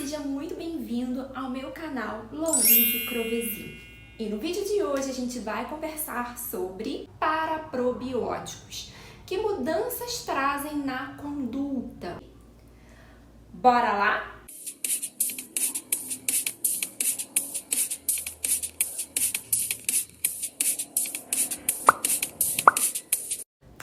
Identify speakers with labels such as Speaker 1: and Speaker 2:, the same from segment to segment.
Speaker 1: seja muito bem-vindo ao meu canal Louise Crovesi. E no vídeo de hoje a gente vai conversar sobre paraprobióticos. Que mudanças trazem na conduta? Bora lá?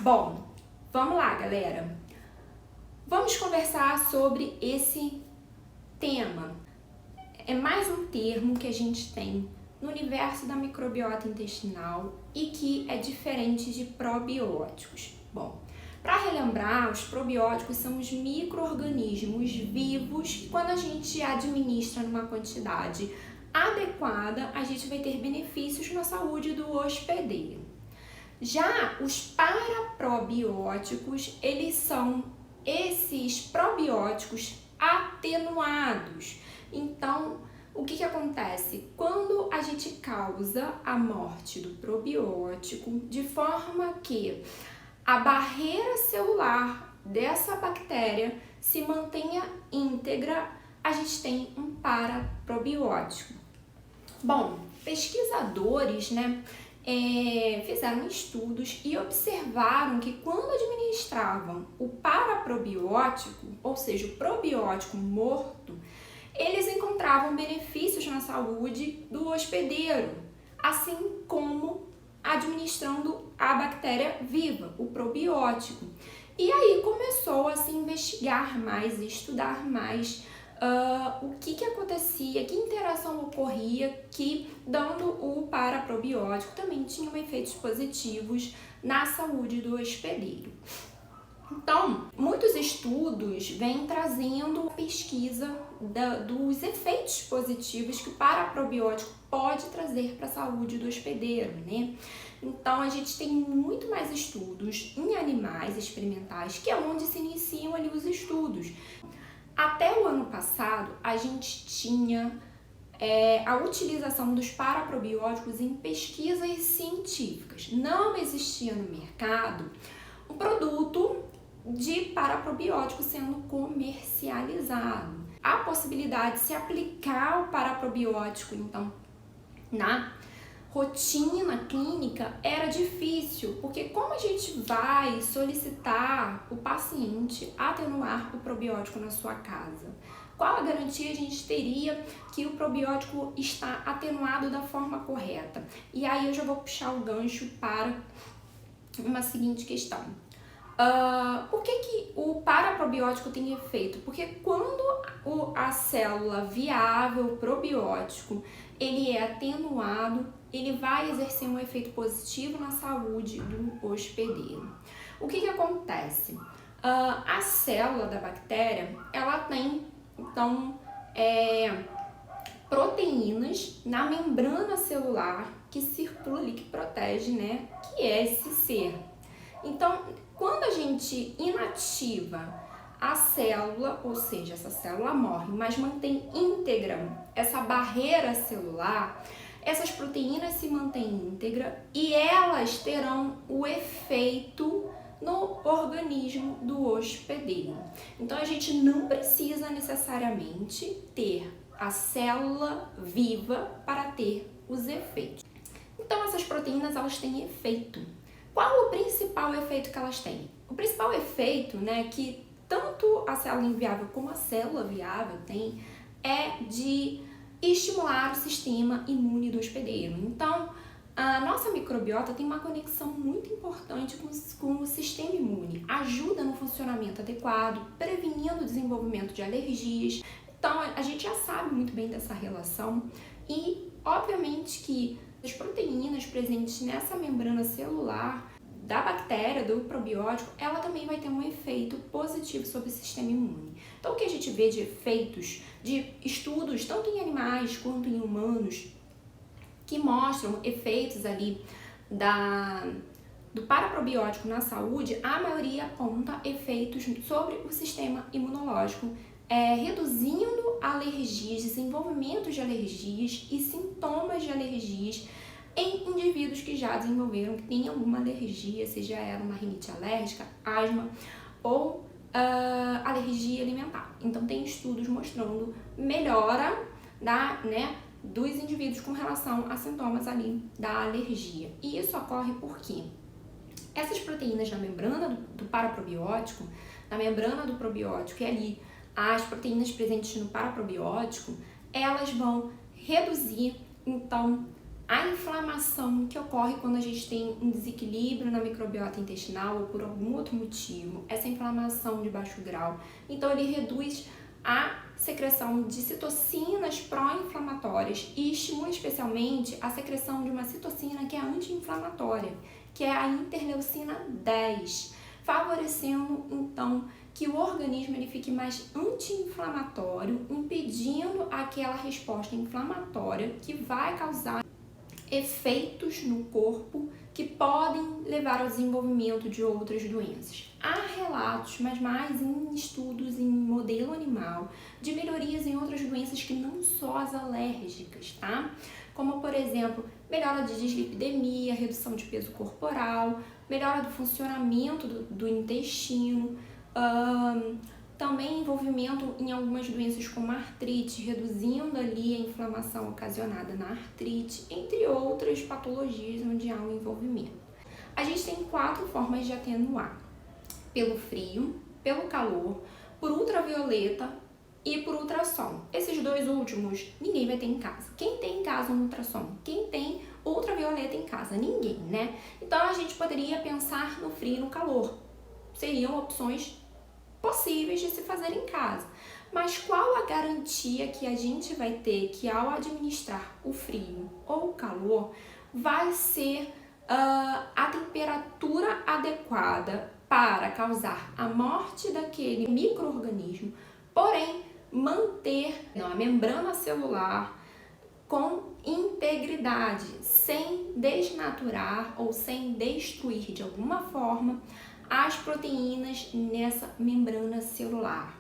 Speaker 1: Bom, vamos lá, galera. Vamos conversar sobre esse tema. É mais um termo que a gente tem no universo da microbiota intestinal e que é diferente de probióticos. Bom, para relembrar, os probióticos são os micro-organismos vivos que, quando a gente administra numa quantidade adequada, a gente vai ter benefícios na saúde do hospedeiro. Já os paraprobióticos, eles são esses probióticos atenuados. Então, o que acontece? Quando a gente causa a morte do probiótico de forma que a barreira celular dessa bactéria se mantenha íntegra, a gente tem um paraprobiótico. Bom, pesquisadores, fizeram estudos e observaram que quando administravam o paraprobiótico, ou seja, o probiótico morto, eles encontravam benefícios na saúde do hospedeiro, assim como administrando a bactéria viva, o probiótico. E aí começou a se investigar mais e estudar mais o que acontecia, que interação ocorria, que dando o paraprobiótico também tinham efeitos positivos na saúde do hospedeiro. Então, muitos estudos vêm trazendo pesquisa dos efeitos positivos que o paraprobiótico pode trazer para a saúde do hospedeiro, né? Então, a gente tem muito mais estudos em animais experimentais, que é onde se iniciam ali os estudos. Até o ano passado, a gente tinha a utilização dos paraprobióticos em pesquisas científicas. Não existia no mercado um produto de paraprobiótico sendo comercializado. A possibilidade de se aplicar o paraprobiótico, então, na rotina clínica era difícil, porque como a gente vai solicitar o paciente atenuar o probiótico na sua casa? Qual a garantia a gente teria que o probiótico está atenuado da forma correta? E aí eu já vou puxar o gancho para uma seguinte questão. Por que o paraprobiótico tem efeito? Porque quando a célula viável, o probiótico, ele é atenuado, ele vai exercer um efeito positivo na saúde do hospedeiro. O que acontece? A célula da bactéria, ela tem, então, proteínas na membrana celular que circula ali, que protege, né, que é esse ser. Então, quando a gente inativa a célula, ou seja, essa célula morre, mas mantém íntegra essa barreira celular, essas proteínas se mantêm íntegras e elas terão o efeito no organismo do hospedeiro. Então, a gente não precisa necessariamente ter a célula viva para ter os efeitos. Então, essas proteínas, elas têm efeito. Qual o principal efeito que elas têm? O principal efeito, que tanto a célula inviável como a célula viável tem, é de estimular o sistema imune do hospedeiro. Então, a nossa microbiota tem uma conexão muito importante com o sistema imune, ajuda no funcionamento adequado, prevenindo o desenvolvimento de alergias. Então, a gente já sabe muito bem dessa relação e, obviamente, que as proteínas presentes nessa membrana celular da bactéria, do probiótico, ela também vai ter um efeito positivo sobre o sistema imune. Então, o que a gente vê de efeitos, de estudos, tanto em animais quanto em humanos, que mostram efeitos ali do paraprobiótico na saúde, a maioria aponta efeitos sobre o sistema imunológico, reduzindo alergias, desenvolvimento de alergias e sintomas de alergias em indivíduos que já desenvolveram, que têm alguma alergia, seja ela uma rinite alérgica, asma ou alergia alimentar. Então tem estudos mostrando melhora dos indivíduos com relação a sintomas ali da alergia. E isso ocorre porque essas proteínas na membrana do paraprobiótico, na membrana do probiótico e ali as proteínas presentes no paraprobiótico, elas vão reduzir, então, a inflamação que ocorre quando a gente tem um desequilíbrio na microbiota intestinal ou por algum outro motivo, essa inflamação de baixo grau. Então, ele reduz a secreção de citocinas pró-inflamatórias e estimula especialmente a secreção de uma citocina que é anti-inflamatória, que é a interleucina 10, favorecendo então que o organismo ele fique mais anti-inflamatório, impedindo aquela resposta inflamatória que vai causar efeitos no corpo que podem levar ao desenvolvimento de outras doenças. Há relatos, mas mais em estudos em modelo animal, de melhorias em outras doenças que não só as alérgicas, tá? Como, por exemplo, melhora de dislipidemia, redução de peso corporal, melhora do funcionamento do intestino, também envolvimento em algumas doenças como artrite, reduzindo ali a inflamação ocasionada na artrite, entre outras patologias onde há um envolvimento. A gente tem 4 formas de atenuar: pelo frio, pelo calor, por ultravioleta e por ultrassom. Esses 2 últimos ninguém vai ter em casa. Quem tem em casa um ultrassom? Quem tem ultravioleta em casa? Ninguém, né? Então a gente poderia pensar no frio e no calor. Seriam opções possíveis de se fazer em casa. Mas qual a garantia que a gente vai ter que ao administrar o frio ou o calor vai ser a temperatura adequada para causar a morte daquele micro-organismo, porém manter a membrana celular com integridade, sem desnaturar ou sem destruir de alguma forma as proteínas nessa membrana celular?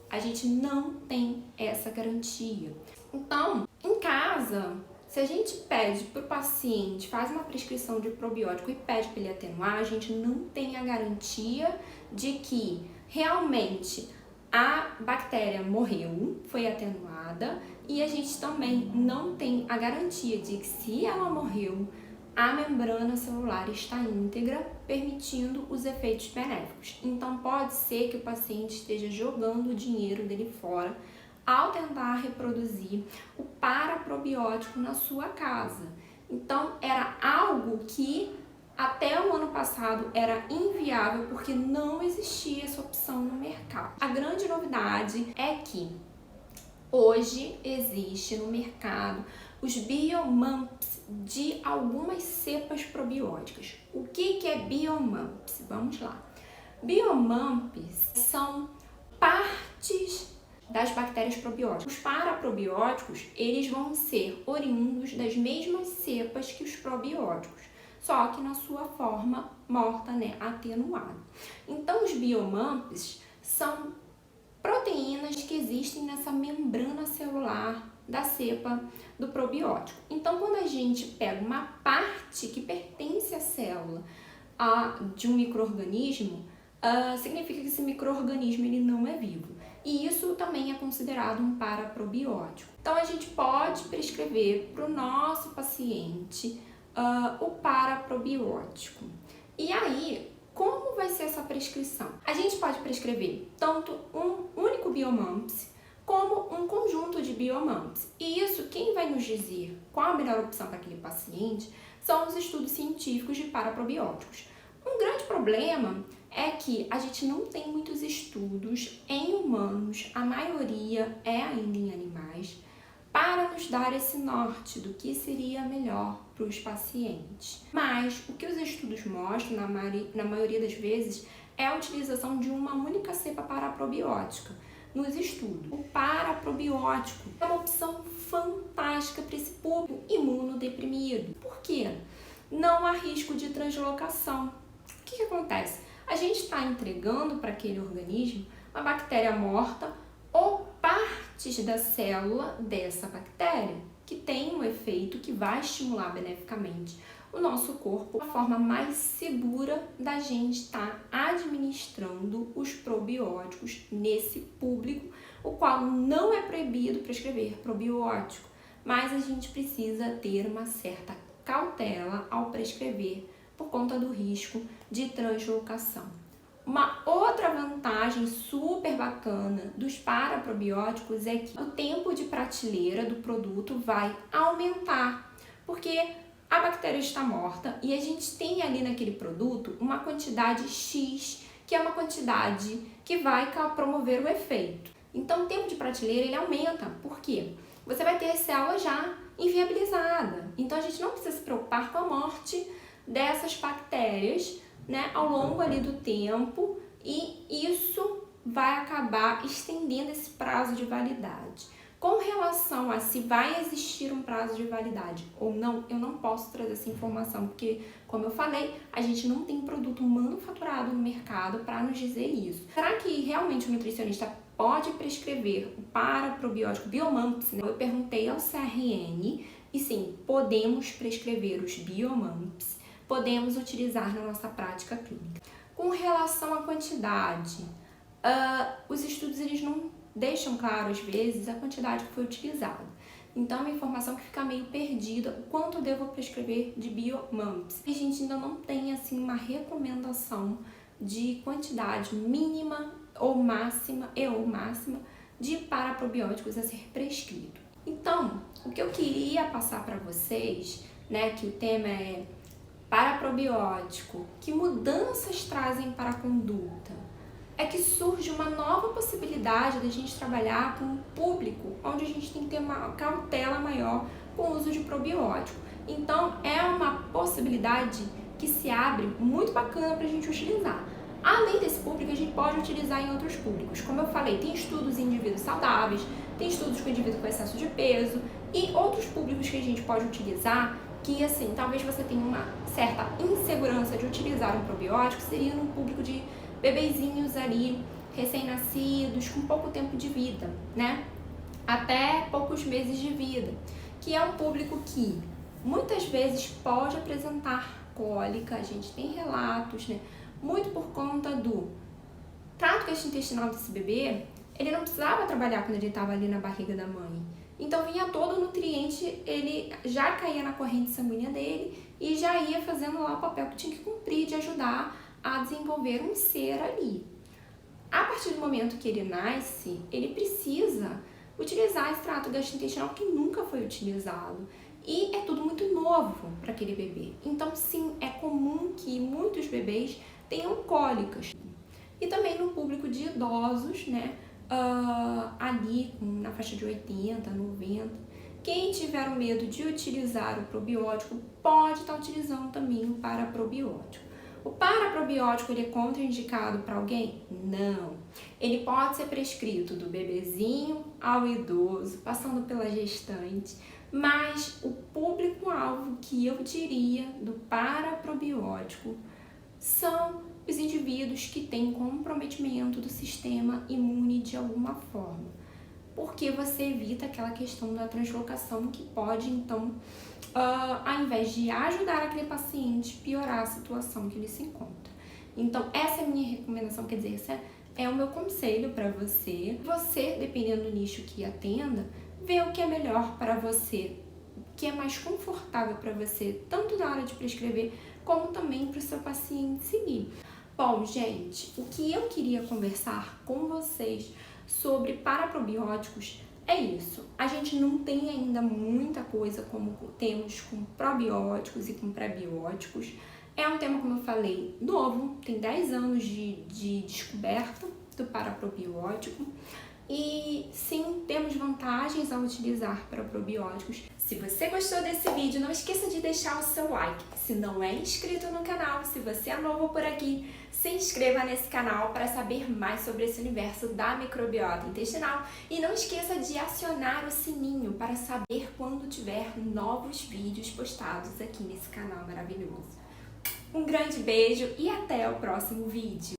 Speaker 1: A gente não tem essa garantia. Então, em casa, se a gente pede para o paciente, faz uma prescrição de probiótico e pede para ele atenuar, a gente não tem a garantia de que realmente a bactéria morreu, foi atenuada, e a gente também não tem a garantia de que se ela morreu, a membrana celular está íntegra, permitindo os efeitos benéficos. Então, pode ser que o paciente esteja jogando o dinheiro dele fora ao tentar reproduzir o paraprobiótico na sua casa. Então, era algo que até o ano passado era inviável porque não existia essa opção no mercado. A grande novidade é que hoje existe no mercado os biomumps de algumas cepas probióticas. O que é biomumps? Vamos lá. Biomumps são partes das bactérias probióticas. Os paraprobióticos, eles vão ser oriundos das mesmas cepas que os probióticos, só que na sua forma morta, atenuada. Então, os biomumps são proteínas que existem nessa membrana celular da cepa do probiótico. Então, quando a gente pega uma parte que pertence à célula de um micro-organismo, significa que esse micro-organismo ele não é vivo. E isso também é considerado um paraprobiótico. Então, a gente pode prescrever para o nosso paciente o paraprobiótico. E aí, como vai ser essa prescrição? A gente pode prescrever tanto um único biomumps como um conjunto de biomumps. E isso, quem vai nos dizer qual a melhor opção para aquele paciente são os estudos científicos de paraprobióticos. Um grande problema é que a gente não tem muitos estudos em humanos, a maioria é ainda em animais, para nos dar esse norte do que seria melhor para os pacientes. Mas o que os estudos mostram, na maioria das vezes, é a utilização de uma única cepa paraprobiótica nos estudos. O paraprobiótico é uma opção fantástica para esse público imunodeprimido. Por quê? Não há risco de translocação. O que acontece? A gente está entregando para aquele organismo uma bactéria morta ou parte partir da célula dessa bactéria, que tem um efeito que vai estimular beneficamente o nosso corpo, a forma mais segura da gente estar administrando os probióticos nesse público, o qual não é proibido prescrever probiótico, mas a gente precisa ter uma certa cautela ao prescrever por conta do risco de translocação. Uma outra vantagem super bacana dos paraprobióticos é que o tempo de prateleira do produto vai aumentar, porque a bactéria está morta e a gente tem ali naquele produto uma quantidade X, que é uma quantidade que vai promover o efeito. Então o tempo de prateleira ele aumenta, por quê? Você vai ter as células já inviabilizadas, então a gente não precisa se preocupar com a morte dessas bactérias, né, ao longo ali do tempo, e isso vai acabar estendendo esse prazo de validade. Com relação a se vai existir um prazo de validade ou não, eu não posso trazer essa informação, porque, como eu falei, a gente não tem produto manufaturado no mercado para nos dizer isso. Será que realmente o nutricionista pode prescrever o paraprobiótico Biomamps? Eu perguntei ao CRN e sim, podemos prescrever os Biomamps, podemos utilizar na nossa prática clínica. Com relação à quantidade, os estudos eles não deixam claro, às vezes, a quantidade que foi utilizada. Então, é uma informação que fica meio perdida, o quanto eu devo prescrever de Biomamps. A gente ainda não tem, assim, uma recomendação de quantidade mínima ou máxima de paraprobióticos a ser prescrito. Então, o que eu queria passar para vocês, né, que o tema é paraprobiótico, que mudanças trazem para a conduta, é que surge uma nova possibilidade da gente trabalhar com um público onde a gente tem que ter uma cautela maior com o uso de probiótico. Então, é uma possibilidade que se abre muito bacana para a gente utilizar. Além desse público, a gente pode utilizar em outros públicos. Como eu falei, tem estudos em indivíduos saudáveis, tem estudos com indivíduos com excesso de peso e outros públicos que a gente pode utilizar que, assim, talvez você tenha uma certa insegurança de utilizar um probiótico, seria num público de bebezinhos ali, recém-nascidos, com pouco tempo de vida, né? Até poucos meses de vida, que é um público que muitas vezes pode apresentar cólica, a gente tem relatos, né? Muito por conta do trato gastrointestinal desse bebê, ele não precisava trabalhar quando ele estava ali na barriga da mãe. Então vinha todo o nutriente, ele já caía na corrente sanguínea dele e já ia fazendo lá o papel que tinha que cumprir de ajudar a desenvolver um ser ali. A partir do momento que ele nasce, ele precisa utilizar esse trato gastrointestinal que nunca foi utilizado. E é tudo muito novo para aquele bebê. Então, sim, é comum que muitos bebês tenham cólicas. E também no público de idosos, né? Ali na faixa de 80, 90. Quem tiver o medo de utilizar o probiótico pode estar utilizando também o paraprobiótico. O paraprobiótico ele é contraindicado para alguém? Não. Ele pode ser prescrito do bebezinho ao idoso, passando pela gestante, mas o público-alvo que eu diria do paraprobiótico são os indivíduos que têm comprometimento do sistema imune de alguma forma, porque você evita aquela questão da translocação que pode, então, ao invés de ajudar aquele paciente, piorar a situação que ele se encontra. Então, essa é a minha recomendação, quer dizer, esse é o meu conselho para você. Você, dependendo do nicho que atenda, vê o que é melhor para você, o que é mais confortável para você, tanto na hora de prescrever, como também para o seu paciente seguir. Bom, gente, o que eu queria conversar com vocês sobre paraprobióticos é isso. A gente não tem ainda muita coisa como temos com probióticos e com prebióticos. É um tema, como eu falei, novo, tem 10 anos de descoberta do paraprobiótico. E sim, temos vantagens ao utilizar paraprobióticos. Se você gostou desse vídeo, não esqueça de deixar o seu like. Se não é inscrito no canal, se você é novo por aqui, se inscreva nesse canal para saber mais sobre esse universo da microbiota intestinal. E não esqueça de acionar o sininho para saber quando tiver novos vídeos postados aqui nesse canal maravilhoso. Um grande beijo e até o próximo vídeo!